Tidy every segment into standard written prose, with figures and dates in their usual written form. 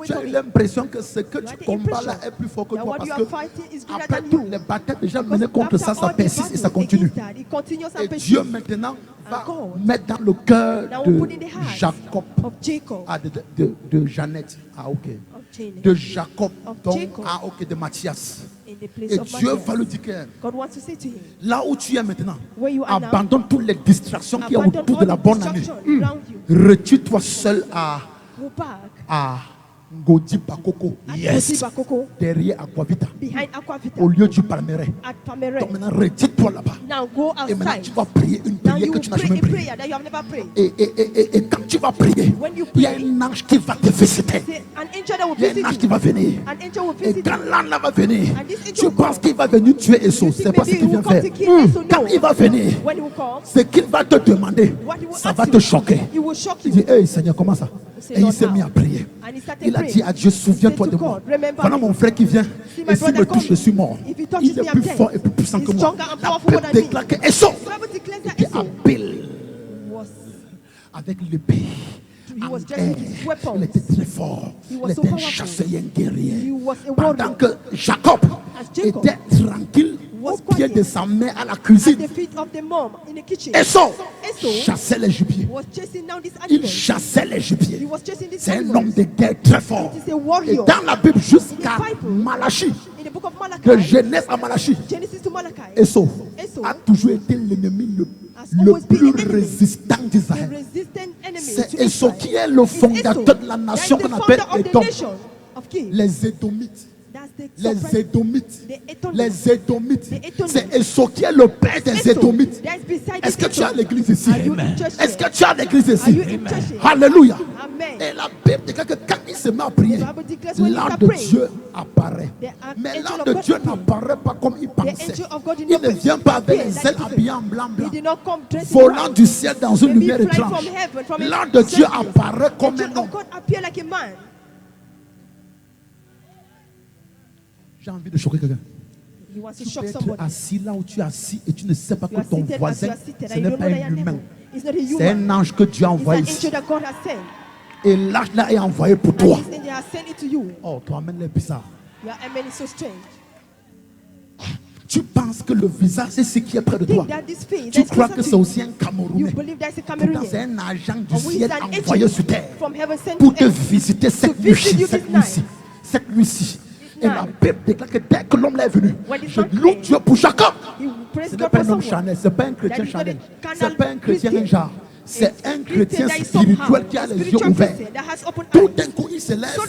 Tu as l'impression que ce que tu combats là est plus fort que toi, parce que après toutes les batailles déjà menées contre ça, ça persiste et ça continue. Et Dieu maintenant va mettre dans le cœur de Jacob, de Jeannette, de Jacob, donc de Matthias. Et Dieu va lui dire que là où tu es maintenant, abandonne toutes les distractions qu'il y a autour de la bonne année. Retire-toi seul à Ngodi Bakoko, derrière Aquavita, au lieu du Palmeret. Donc maintenant, retire-toi là-bas. Et maintenant, tu vas prier une prière que tu n'as jamais priée. Et quand tu vas prier, il y a un ange qui va te visiter. Il y a un ange qui va venir. Et quand l'ange va venir, tu penses qu'il va venir tuer Esau. C'est pas ce qu'il vient faire. Quand il va venir, ce qu'il va te demander, ça va te choquer. Il dit, hey Seigneur, comment ça? Et il s'est mis à prier. Il a dit à Dieu, souviens-toi de moi. Voilà mon frère qui vient. Et s'il me touche, je suis mort. Il est plus fort et plus puissant que moi. La Bible déclare que Esau était habile avec l'épée. Il était très fort. Il était un chasseur et un guerrier. Pendant que Jacob était tranquille au pied de sa mère à la cuisine, Esau chassait les gibiers. Il chassait les gibiers. C'est un homme de guerre très fort. Et dans la Bible, jusqu'à Malachie, de Genèse à Malachie, Esau a toujours été l'ennemi le plus résistant d'Israël. C'est Esau qui est le fondateur de la nation qu'on appelle Édom. Les Édomites. Les Édomites. C'est Esau qui est le père des Édomites. Est-ce que tu as l'église ici? Est-ce que tu as l'église ici? Alléluia. Et la Bible dit que quand il se met à prier, l'ange de Dieu apparaît. Mais l'ange de Dieu n'apparaît pas comme il pensait. Il ne vient pas avec les ailes habillées en blanc, volant du ciel dans une lumière étrange. L'ange de Dieu apparaît comme un homme. J'ai envie de choquer quelqu'un. Tu peux être assis là où tu es assis et tu ne sais pas que ton voisin, ce n'est pas un humain. C'est un ange que Dieu a envoyé ici. Et l'ange là est envoyé pour toi. Oh, toi, amène les bizarres. Tu penses que le visage, c'est ce qui est près de toi. Tu crois que c'est aussi un Camerounais. Pourtant, c'est un agent du ciel envoyé sur terre pour te visiter cette nuit-ci. Cette nuit-ci. Et la Bible déclare que dès que l'homme est venu, je loue Dieu pour Jacob. Ce n'est pas un homme charnel, ce n'est pas un chrétien charnel, ce n'est pas un chrétien un genre. C'est un chrétien spirituel qui a les yeux ouverts. Tout d'un coup, il se lève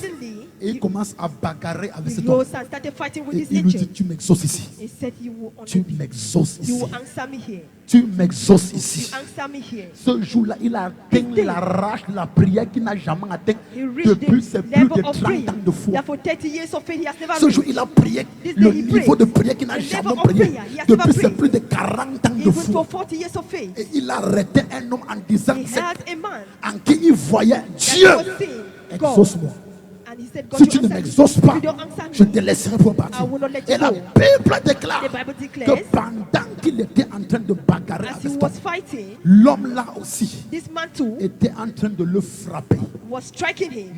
et il commence à bagarrer avec cet homme. Et il lui dit, tu m'exauces ici. Tu m'exauces ici. Tu m'exauces ici. Ce jour-là, il a atteint la rage de la prière qu'il n'a jamais atteint depuis ses plus de 30 ans de foi. Ce jour, il a prié le niveau de prière qu'il n'a jamais prié depuis ses plus de 40 ans de foi. Et il a arrêté un homme en disant, en qui il voyait Dieu, exauce-moi. Si tu ne m'exauces pas, je te laisserai pour partir. Et la Bible déclare que pendant qu'il était en train de bagarrer avec toi, l'homme là aussi était en train de le frapper,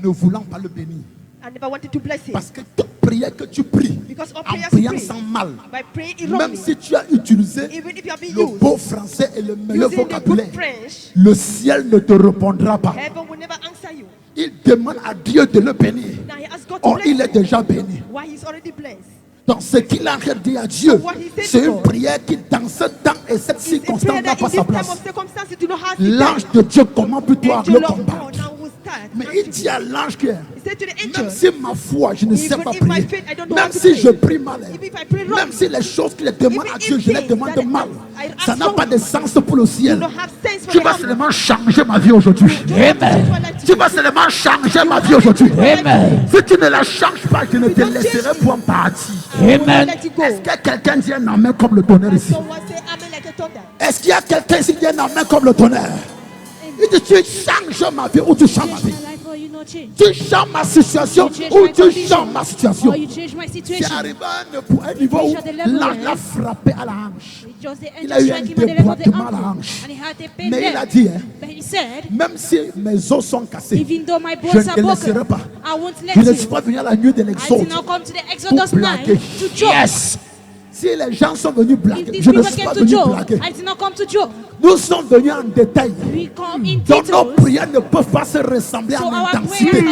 ne voulant pas le bénir. Parce que toute prière que tu pries en priant sans mal, même si tu as utilisé le beau français et le meilleur vocabulaire, le ciel ne te répondra pas. Il demande à Dieu de le bénir. Or, il est déjà béni. Donc, ce qu'il a dit à Dieu, c'est une prière qui, dans ce temps et cette circonstance, n'a pas sa place. L'ange de Dieu, comment peut-on le combattre? Mais il dit à l'ange que même si ma foi, je ne sais pas prier, même si je prie mal, même si les choses qu'il demande à Dieu, je les demande mal, ça n'a pas de sens pour le ciel. Tu vas seulement changer ma vie aujourd'hui. Amen. Tu vas seulement changer ma vie aujourd'hui. Amen. Si tu ne la changes pas, je ne te laisserai point partir. Amen. Est-ce que quelqu'un dit un amen comme le tonnerre ici? Est-ce qu'il y a quelqu'un ici qui dit un amen comme le tonnerre? Il dit, tu changes ma vie ou tu changes ma vie. Tu changes ma situation ou tu changes ma situation. C'est arrivé à un niveau où l'ange l'a frappé à la hanche. Il a eu un déboîtement à la hanche. Mais il a dit, même si mes os sont cassés, je ne te laisserai pas. Je ne suis pas venu à la nuit de l'Exode pour blaguer. Yes. Si les gens sont venus blaguer, je ne suis pas venu blaguer. Nous sommes venus en détail. Donc nos prières ne peuvent pas se ressembler en intensité.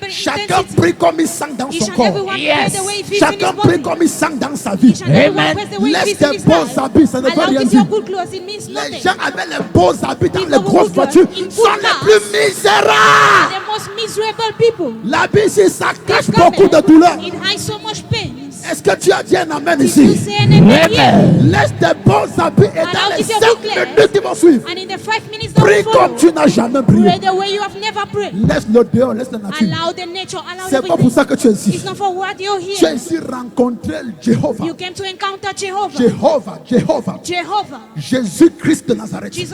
Chacun prie comme il sent dans son corps. Yes. Chacun prie comme il sent dans sa vie. Amen. Laisse tes beaux habits, ça ne veut rien dire. Les gens avec les beaux habits dans les grosses voitures sont les plus misérables. L'habit ici, ça cache beaucoup de douleur. Est-ce que tu as dit un amen ici? Laisse tes bons habits et dans les 5 minutes qui vont suivre, prie comme tu n'as jamais prié. Laisse le dehors, laisse la nature. C'est pas pour ça que tu es ici. Tu es ici rencontrer Jéhovah. Jéhovah. Jésus-Christ de Nazareth. Tu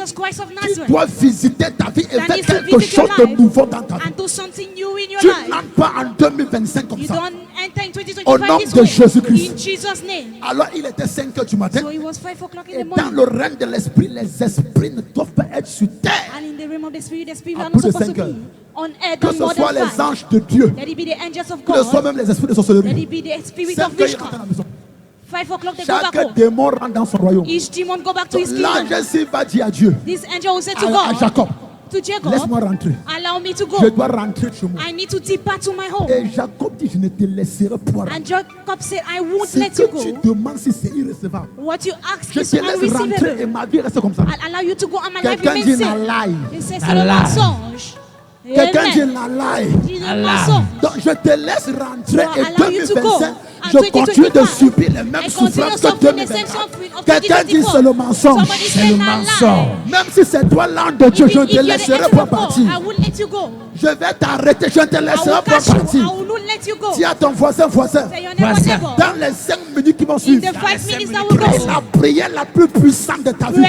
dois visiter ta vie et faire quelque chose de nouveau dans ta vie. Tu n'entres pas en 2025 comme ça. Au nom de Jésus-Christ. Alors il était 5 heures du matin. Et dans le règne de l'esprit, les esprits ne doivent pas être sur terre. À plus de 5 heures. Que ce soit les anges de Dieu, que ce soit même les esprits de sorcellerie. 5 heures, il rentre à la maison. Chaque démon rentre dans son royaume. L'ange ici va dire à Dieu, à Jacob, laisse-moi rentrer. Je dois rentrer chez moi. Et Jacob dit, je ne te laisserai pas rentrer. Ce que tu demandes, si c'est irrécevable, je te laisse rentrer et ma vie reste comme ça. Quelqu'un dit la lie. Quelqu'un dit la lie. Donc je te laisse rentrer et 2025, je continue de subir les mêmes souffrances que 2024. Quelqu'un dit c'est le mensonge. C'est le mensonge. Même si c'est toi l'ange de Dieu, je ne te laisserai pas partir. Je vais t'arrêter, je ne te laisserai pas partir. Dis à ton voisin. Dans les 5 minutes qui vont suivre, prie la prière la plus puissante de ta vie.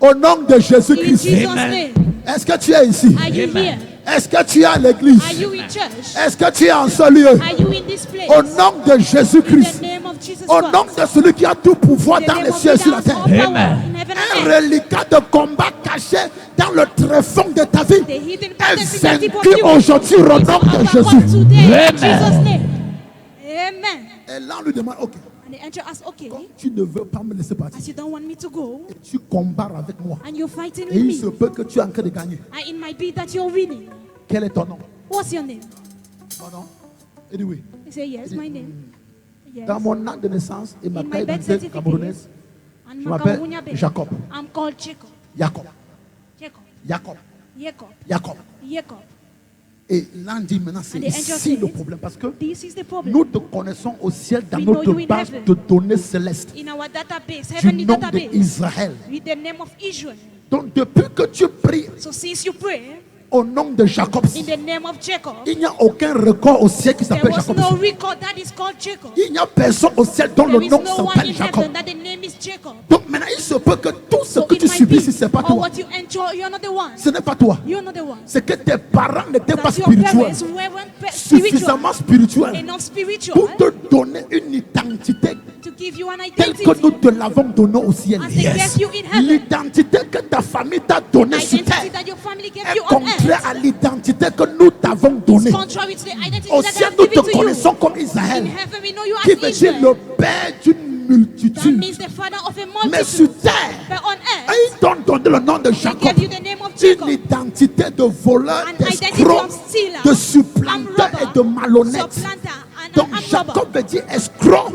Au nom de Jésus-Christ. Est-ce que tu es ici? Est-ce que tu es à l'église? Est-ce que tu es en ce lieu? Au nom de Jésus-Christ. Au nom de celui qui a tout pouvoir dans les cieux et sur la terre. Un reliquat de combat caché dans le tréfonds de ta vie est vaincu aujourd'hui au nom de Jésus. Amen. Et là on lui demande, ok. Comme tu ne veux pas me laisser partir, et tu combats avec moi, et il se peut que tu es en train de gagner. Quel est ton nom? Mon nom? Anyway. Dans mon acte de naissance et ma carte d'identité camerounaise, je m'appelle Jacob. Jacob. Et là on dit maintenant c'est ici le problème, parce que nous te connaissons au ciel dans notre base de données célestes du nom d'Israël. Donc depuis que tu pries au nom de Jacob, il n'y a aucun record au ciel qui s'appelle Jacob. Il n'y a personne au ciel dont le nom s'appelle Jacob. Donc maintenant il se peut que tout ce que tu subis, si ce n'est pas toi, ce n'est pas toi, c'est que tes parents n'étaient pas spirituels, suffisamment spirituels pour te donner une identité telle que nous te l'avons donnée au ciel. L'identité que ta famille t'a donnée sur terre est contraire à l'identité que nous t'avons donnée. Au ciel, nous te connaissons comme Israël, qui veut dire le père d'une multitude. Mais sur terre, ils t'ont donné le nom de Jacob, une identité de voleur, d'escroc, de supplanteur et de malhonnête. Donc Jacob veut dire escroc,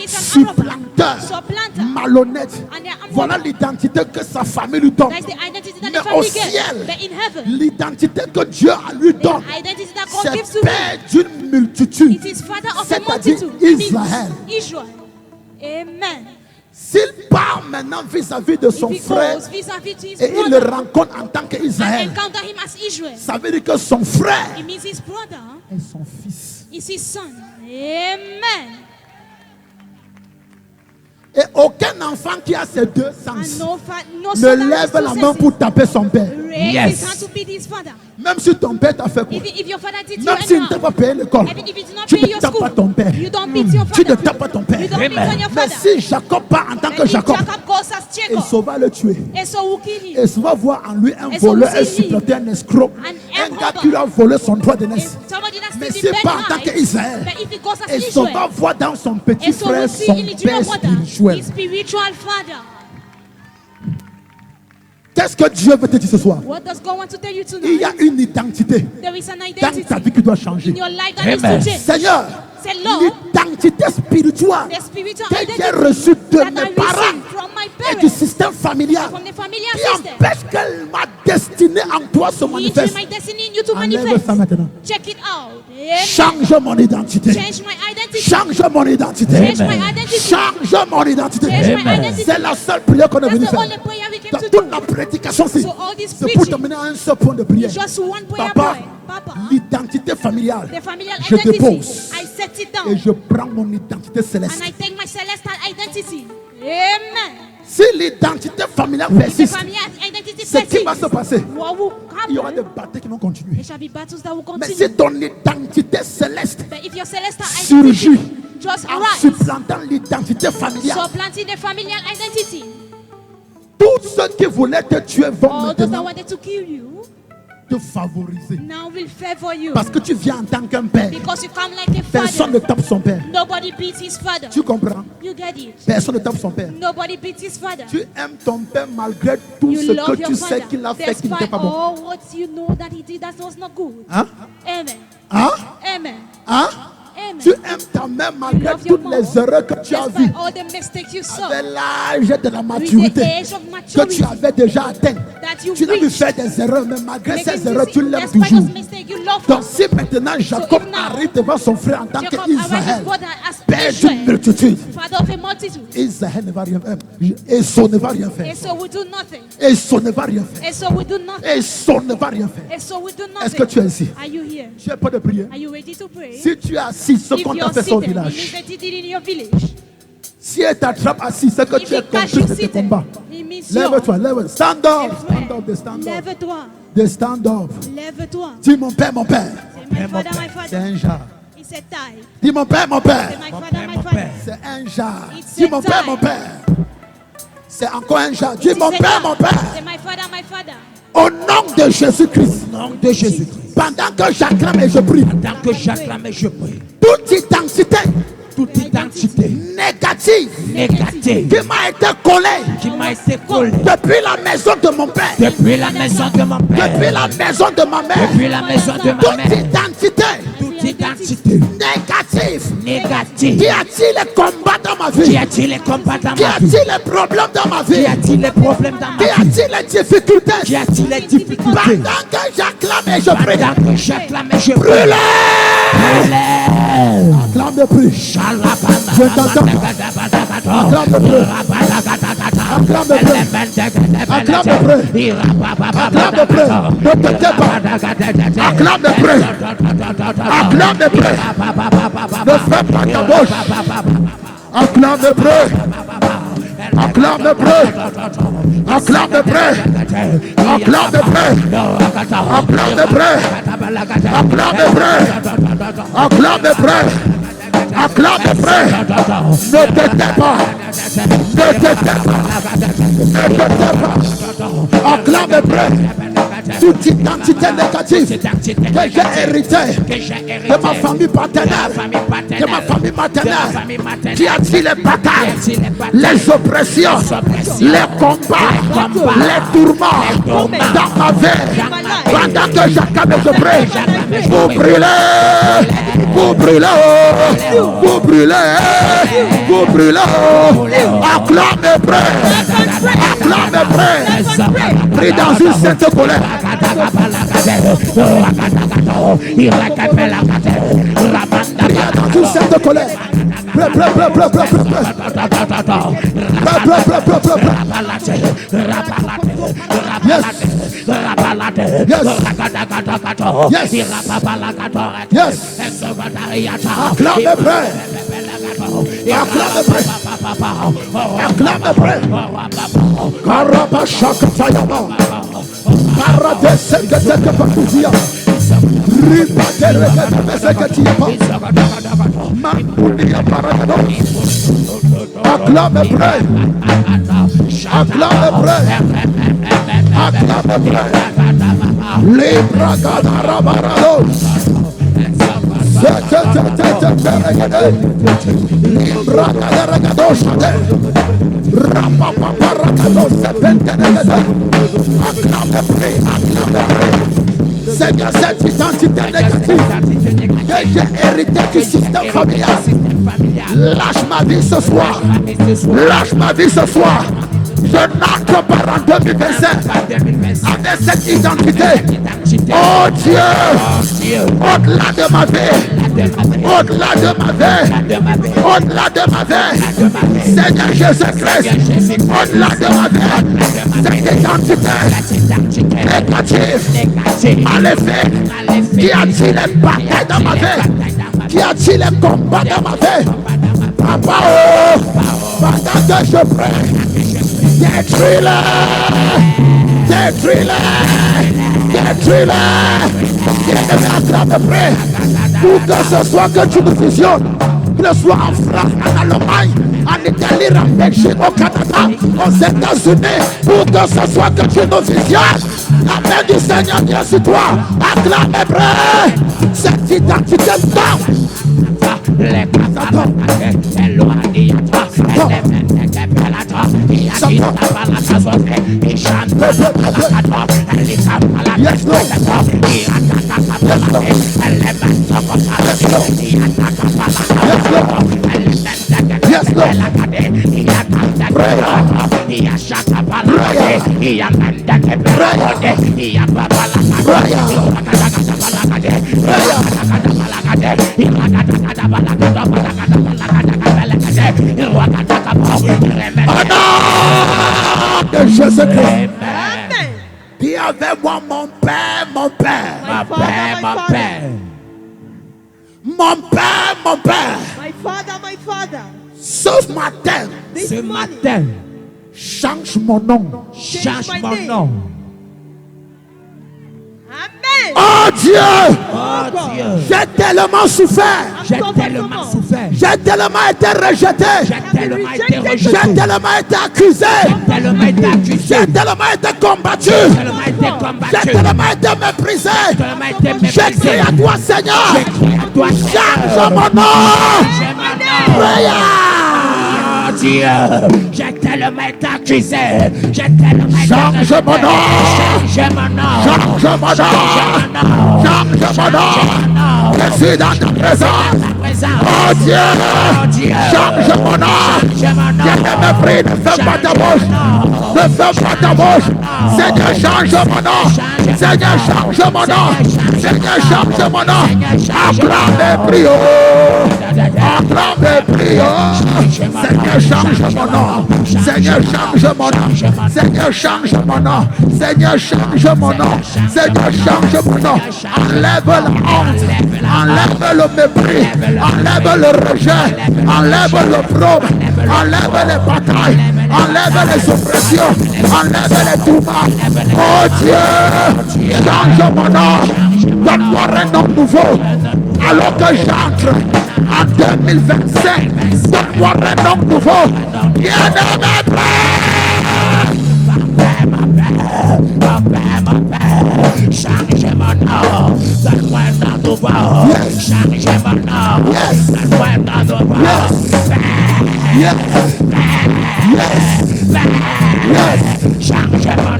supplanteur, malhonnête. Voilà l'identité que sa famille lui donne. Mais au ciel, l'identité que Dieu lui donne, c'est père d'une multitude, c'est-à-dire Israël. Amen. S'il part maintenant vis-à-vis de son frère et il le rencontre en tant qu'Israël, ça veut dire que son frère est son fils. Amen. Et aucun enfant qui a ces deux sens ne lève la main pour taper son père. Yes. Même si ton père t'a fait quoi? Même s'il ne t'a pas payé l'école, tu ne tapes pas ton père. Tu ne tapes pas ton père. Mais si Jacob part en tant que Jacob, il va le tuer. Et ça va voir en lui un voleur, un supplanteur, un escroc, un gars qui lui a volé son droit de naissance. Mais s'il part en tant qu'Israël, et ça va voir dans son petit frère son père spirituel. Qu'est-ce que Dieu veut te dire ce soir? Il y a une identité dans ta vie qui doit changer. Seigneur, l'identité spirituelle que j'ai reçue de mes parents et du système familial qui empêche que ma destinée en toi se manifeste. Enlève ça maintenant. Change mon identité. Change mon identité. Change mon identité. C'est la seule prière qu'on a venue faire. Dans toute la prédication, c'est pour t'amener à un seul point de prière. Papa, l'identité familiale, je dépose et je prends mon identité céleste. Si l'identité familiale persiste, ce qui va se passer, il y aura des batailles qui vont continuer. Mais si ton identité céleste surgit en supplantant l'identité familiale, tous ceux qui voulaient te tuer vont maintenant te favoriser. Parce que tu viens en tant qu'un père. Personne ne tape son père. Tu comprends? Personne ne tape son père. Tu aimes ton père malgré tout ce que tu sais qu'il a fait qui n'était pas bon. Hein? Hein? Hein? Tu aimes ta mère malgré toutes les erreurs que tu as vues. Avec l'âge de la maturité que tu avais déjà atteint. Tu n'as pu faire des erreurs, mais malgré ces erreurs, tu l'aimes toujours. Donc si maintenant Jacob arrive devant son frère en tant qu'Israël, père d'une multitude, Israël ne va rien faire. Esau ne va rien faire. Esau ne va rien faire. Esau ne va rien faire. Est-ce que tu es ici? Tu es pas de prier? Si tu es assis, ce qu'on t'a fait au village. Si elle t'attrape assis, c'est que tu es compris de tes combats. Lève-toi, lève-toi. Stand up. Stand up, stand up. Lève-toi. Stand up. Lève-toi. Dis mon père, mon père. C'est un jar. Dis mon père, mon père. C'est un jar. Dis mon père, mon père. C'est encore un jar. Dis mon père, mon père. Au nom de Jésus-Christ. Pendant que j'acclame et je prie. Toute identité négative qui m'a été collée depuis la maison de mon père, depuis la maison de ma mère, toute identité négative qui attire les combats dans ma vie, qui attire les problèmes dans ma vie, qui attire les difficultés, pendant que j'acclame et je prie, brûlez. Acclame de prix. Je t'entends. Acclame de prix. Acclame de prix. Acclame de prix. Acclame de prix. Ne te tais pas. Acclame de prix. Acclame de prix. Ne fais pas ta bouche. Acclame de prix. Acclame de prix. Acclame de prix. Acclame de prix. Acclame de prix. Acclame de prix. Acclame de près. Acclame de près. Ne te tais pas. Ne te tais pas. Ne te tais pas. Acclame de près. Toute identité négative que j'ai héritée de ma famille paternelle, de ma famille maternelle, qui a dit les batailles, les oppressions, les combats, les tourments dans ma vie. Pendant que j'acclame et je prie, vous brûlez, vous brûlez, vous brûlez, vous brûlez. Acclame de près, acclame de près. Prie dans une sainte colère. Dans une sainte colère. Yes. Yes. Yes. Yes. Acclame de près. Acclame de près. Acclame, pray. Karabashakatayama. Paradesekatekapakuzia. Ripatereketepesekatiapa. Mambulia paragado. Acclame, pray. Acclame, pray. Acclame, pray. Libra gadarabarado. Libra gadaragado. Rapapaparagado. Acclame, pray. Acclame, pray. Seigneur, cette identité négative que j'ai hérité du système familial, lâche ma vie ce soir. Lâche ma vie ce soir. Je n'entre pas en 2025 avec cette identité. Oh Dieu, au-delà de ma vie, au-delà de ma vie, au-delà de ma vie, Seigneur Jésus-Christ, au-delà de ma vie, cette identité négative, maléfique, qui a-t-il les batailles dans ma vie, qui a-t-il les combats dans ma vie, Papa, oh, pendant que je prie, détruis-le, détruis-le, détruis-le, détruis-le, pour que ce soit que tu nous visionnes, que ce soit en France, en Allemagne, en Italie, en Belgique, au Canada, aux États-Unis, pour que ce soit que tu nous visionnes. La main du Seigneur vient sur toi. Acclame, prêt. Cette identité dans yes, Lord. Yes, Lord. De Jésus-Christ. Dis avec moi, mon Père, mon Père. My Father, my Father. Mon Père, mon Père. My Father, my Father. Ce matin, This morning, change mon nom. change my name. Amen. Oh Dieu, Oh God. j'ai tellement souffert. J'ai tellement souffert. J'ai tellement été rejeté. J'ai tellement été rejeté. J'ai tellement été accusé. Tellement été accusé. J'ai tellement été combattu. Tellement été combattu. J'ai tellement été méprisé. Tellement été J'ai méprisé. crié à toi, Seigneur. J'ai crié à toi, Change mon nom. J'ai mon nom. Prière. Dieu, j'ai tellement été accusé. J'ai tellement été Change mon nom. Change mon nom. Change mon nom. Change mon nom. Je suis dans ta présence. Oh Dieu, change mon nom. Viens de me prier, ne fais pas ta bouche. Ne fais pas ta bouche. Seigneur, change mon nom. Seigneur, change mon nom. Seigneur, change mon nom. Acclame et prie. Acclame et prie. Seigneur, change mon nom. Seigneur, change mon nom. Seigneur, change mon nom. Seigneur, change mon nom. Seigneur, change mon nom. Enlève la honte. Enlève le mépris. Enlève le rejet. Enlève le problème. Enlève les batailles. Enlève les oppressions. Enlève les tourments. Oh Dieu, change mon nom. Donne-moi un nom nouveau. Alors que j'entre en 2025, donne-moi un nom nouveau. Bien-aimé, change mon nom, donne-moi un nom nouveau. Change mon nom, donne-moi un nom nouveau. Change mon nom, change mon nom,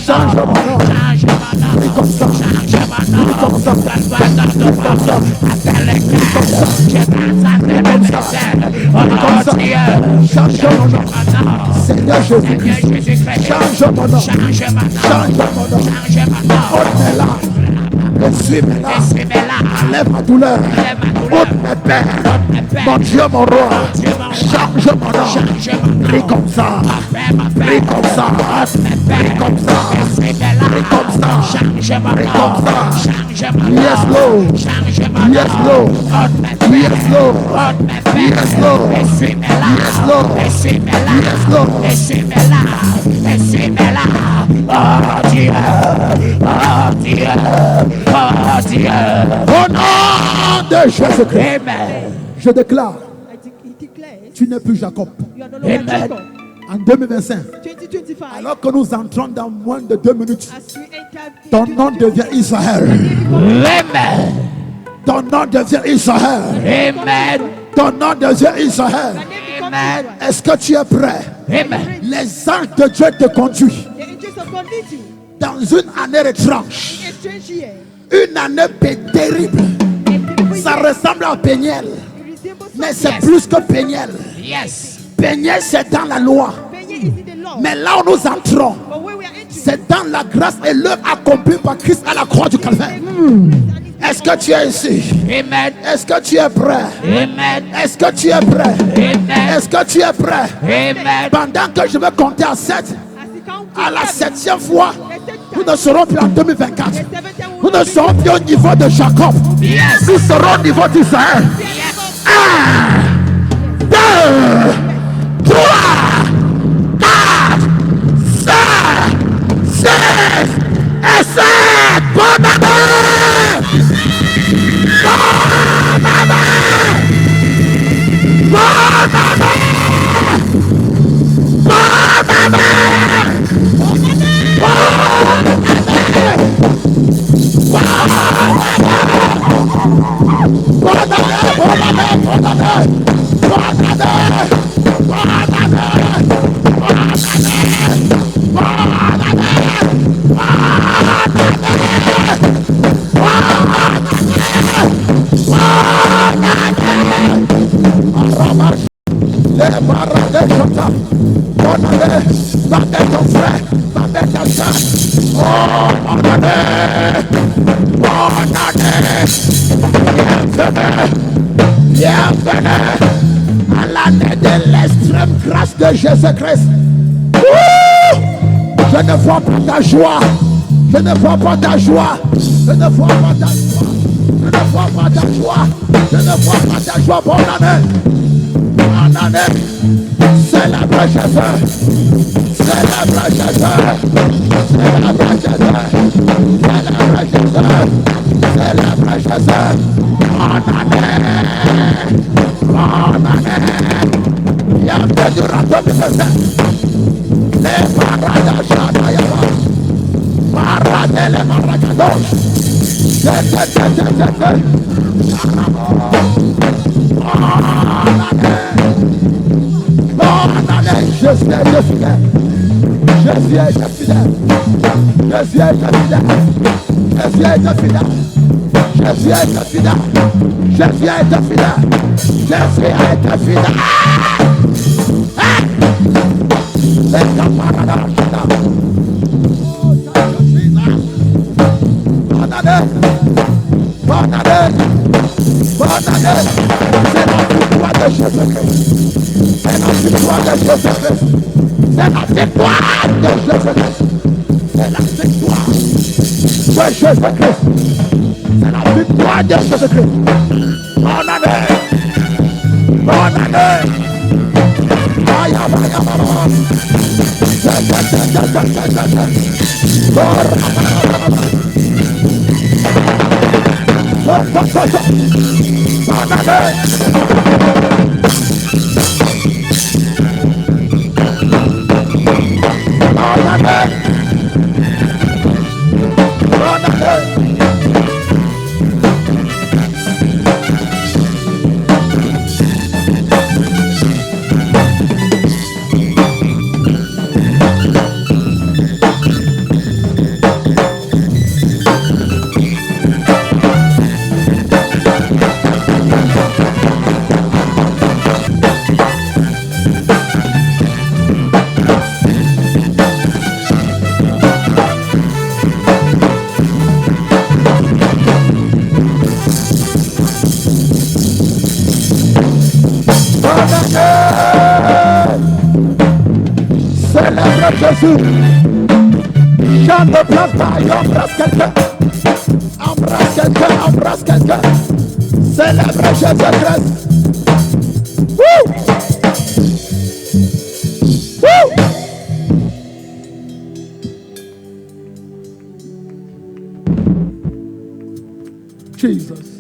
change mon nom, change mon nom, donne-moi un nom nouveau, donne-moi un nom nouveau. Change mon nom, Seigneur Jésus-Christ, change mon nom, change mon nom, change mon nom, Essuie mes larmes. Enlève ma douleur. Ôte mes peines. Mon Dieu, mon roi. Change mon nom. Prie comme ça. Prie comme ça. Prie comme ça. Prie comme ça. Prie comme ça. Yes, Lord. Yes, Lord. Yes, Lord. Yes, Lord. Yes, Lord. Yes, Lord. Oh Dieu, oh Dieu, oh Dieu. Au nom de Jésus-Christ. Amen. Je déclare, tu n'es plus Jacob. Amen. En 2025, alors que nous entrons dans moins de 2 minutes, ton nom devient Israël. Amen. Ton nom devient Israël. Amen. Ton nom devient Israël. Amen. Est-ce que tu es prêt? Amen. Les anges de Dieu te conduisent dans une année étrange, une année terrible. Ça ressemble à Péniel, mais c'est plus que Péniel. Yes. Péniel, c'est dans la loi. Mais là où nous entrons, c'est dans la grâce et l'œuvre accomplie par Christ à la croix du Calvaire. Est-ce que tu es ici? Amen. Est-ce que tu es prêt? Amen. Est-ce que tu es prêt? Amen. Est-ce que tu es prêt? Amen. Pendant que je vais compter à 7, à la 7e fois, nous ne serons plus en 2024. Nous ne serons plus au niveau de Jacob. Yes. Nous serons au niveau d'Israël. 1, 2, 3, 4, 5, 6 et 7. Bonne année! Bonne année! Bonne année! Bonne année! Bienvenue à l'année de l'extrême grâce de Jésus-Christ. Je ne vois pas ta joie. Je ne vois pas ta joie. Je ne vois pas ta joie. Je ne vois pas ta joie. Je ne vois pas ta joie. Bonne année. Bonne année. Célèbre Jésus. Célèbre Jésus. Célèbre Jésus. Célèbre Jésus. Célèbre Jésus. Bonne année. Bonne année. Bienvenue dans le Jésus. Les parades Shadayaba. Paradele Maragadosh. Bonne année. Jésus est fidèle. Jésus est fidèle. Jésus est fidèle. Jésus est fidèle. Jésus est fidèle. Jésus est fidèle. Jésus est fidèle. Les camarades bonne année. Bonne année. Bonne année. C'est la victoire de Jésus-Christ. C'est la victoire de Jésus-Christ. C'est la victoire de Jésus-Christ. C'est la victoire de Jésus-Christ. C'est la victoire de Jésus-Christ. Bonne année. Bonne année. Vaya, vaya, vaya. Seigneur Jésus. Jean ne place pas, il embrasse quelqu'un. Embrasse quelqu'un, embrasse quelqu'un. Célèbre Jésus-Christ. Woo! Woo! Jesus.